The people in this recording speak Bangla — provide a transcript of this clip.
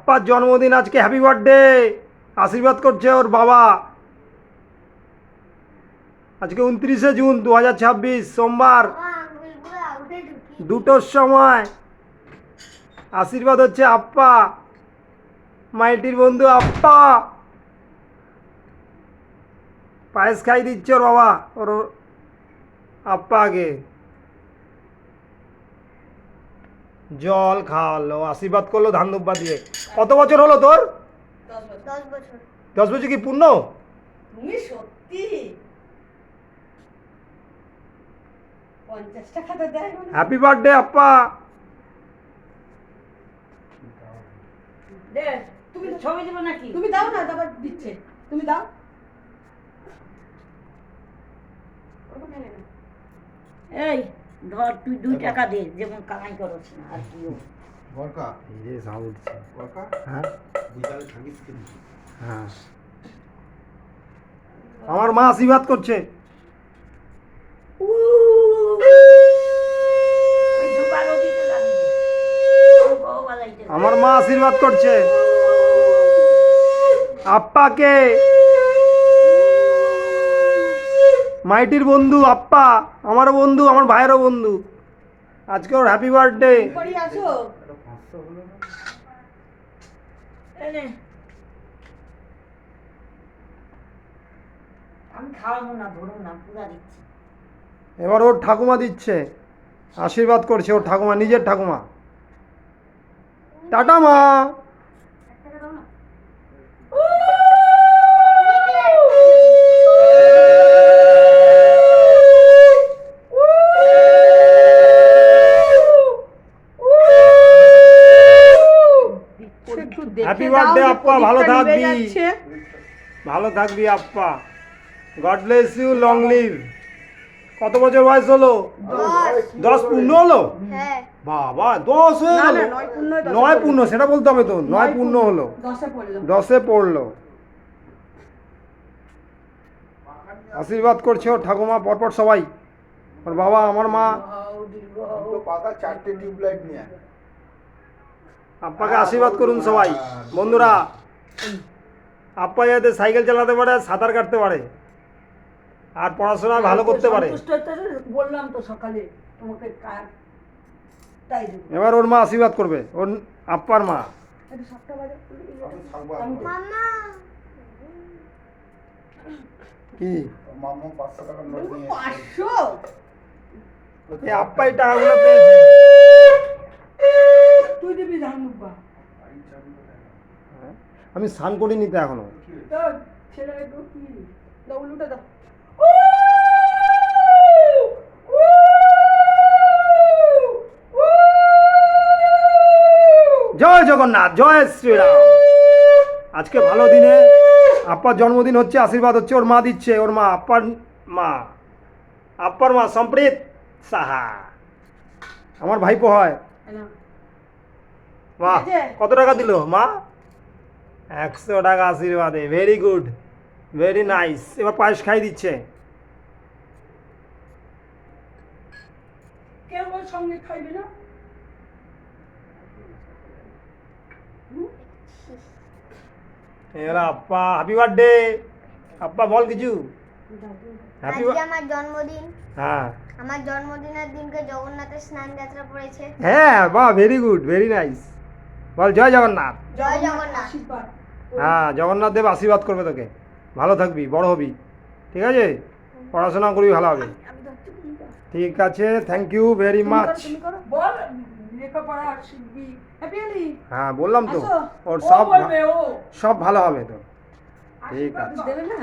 আপ্পার জন্মদিন আজকে, হ্যাপি বার্থডে। আশীর্বাদ করছে ওর বাবা। আজকে 29শে জুন 2026 সোমবার 2টোর সময়। আশীর্বাদ হচ্ছে আপ্পা, মাইটির বন্ধু আপ্পা। পায়েস খাই দিচ্ছে ওর বাবা ওর আপ্পাকে। জল খাওয়ালো, আশীর্বাদ করলো ধান দুব্বা দিয়ে। কত বছর হলো তোর? 10 বছর। 10 বছর কি পূর্ণ? তুমি সত্যি 50টা খাতা দেয়। Happy birthday Appa. দে, তুমি ছবি দেবো নাকি? তুমি দাও না, তারপর দিচ্ছে। তুমি দাও। এই ধর, তুই 2 টাকা দে, যেমন কামাই করছ না আর কি। বরকা এই যে সাউন্ড উঠছে। বরকা হ্যাঁ বিকালে থাকিস কিন্তু। হ্যাঁ, আমার মা আশীর্বাদ করছে। আমার মা আশীর্বাদ করছে আপ্পাকে। মাইটির বন্ধু আপ্পা, আমারও বন্ধু, আমার ভাইয়েরও বন্ধু। আজকে ওর হ্যাপি বার্থডে। করি আসো। আমি খাওয়াবো না, ধরো না, পুরা দিচ্ছি। এবার ওর ঠাকুমা দিচ্ছে, আশীর্বাদ করছে ওর ঠাকুমা, নিজের ঠাকুমা। টাটা মা। হ্যাপি বার্থডে আপ্পা, ভালো থাকবি, ভালো থাকবি আপ্পা। God bless you, long live. কত বছর বয়স হলো? 10 পূর্ণ হলো? হ্যাঁ। বাবা 10 হয়ে গেল। 9 পূর্ণ, সেটা বলতে হবে তো। 9 পূর্ণ হলো, 10-এ পড়লো। আশীর্বাদ করছে ওর ঠাকুমা, পরপর সবাই। ওর বাবা, আমার মা। তো পাকা 4টে টিউবলাইট নিয়ে আয়। আপ্পাকে আশীর্বাদ করুন সবাই বন্ধুরা। আপ্পা যাতে সাইকেল চালাতে পারে, সাঁতার কাটতে পারে, আর পড়াশোনা ভালো করতে পারে। বললাম তো সকালে তোমাকে কার তাই দেব। এবার ওর মা আশীর্বাদ করবে, ওর আপ্পার মা। আমি থাকবো মামা কি মামা 500 টাকার নোট নিয়ে 500? এই আপ্পাই টাকাগুলো পেয়েছে। তুই দিবি ধানুবা। আমি স্নান করিনি তো এখনো। তোর ছেলে তো কি দাও, লুটা দাও। জয় জগন্নাথ, জয় শ্রীরাম। আজকে ভালো দিনে আপ্পার জন্মদিন হচ্ছে, আশীর্বাদ হচ্ছে ওর মা দিচ্ছে। ওর মা, আপ্পার মা সম্প্রীত সাহা, আমার ভাইপো হয়। বাহ, কত টাকা দিল মা? 100 টাকা আশীর্বাদে। Very good, very nice. এবার পায়েস খাই দিচ্ছে। কেউ ওর সঙ্গে খাইবে না? এবার আপ্পা হ্যাপি বার্থডে। আপ্পা বল কিছু। হ্যাপি আজকে আমার জন্মদিন। হ্যাঁ আমার জন্মদিনের দিনকে জগন্নাথের স্নান যাত্রা পড়েছে। হ্যাঁ, বাহ, ভেরি গুড, ভেরি নাইস। বল জয় জগন্নাথ। জয় জগন্নাথ। আশীর্বাদ। হ্যাঁ, জগন্নাথ দেব আশীর্বাদ করবে তোকে, ভালো থাকবি, বড় হবি, ঠিক আছে? পড়াশোনা করবি, ভালো হবে। আমি ধরতে পারি না। ঠিক আছে, থ্যাংক ইউ ভেরি মাচ। তুমি করো, বল লেখাপড়া শিখবি। হ্যাপি আলি। হ্যাঁ বললাম তো, আসো। ওর ও সব বলবে, ও সব ভালো হবে তো। ঠিক আশীর্বাদ আছে। দেবে না।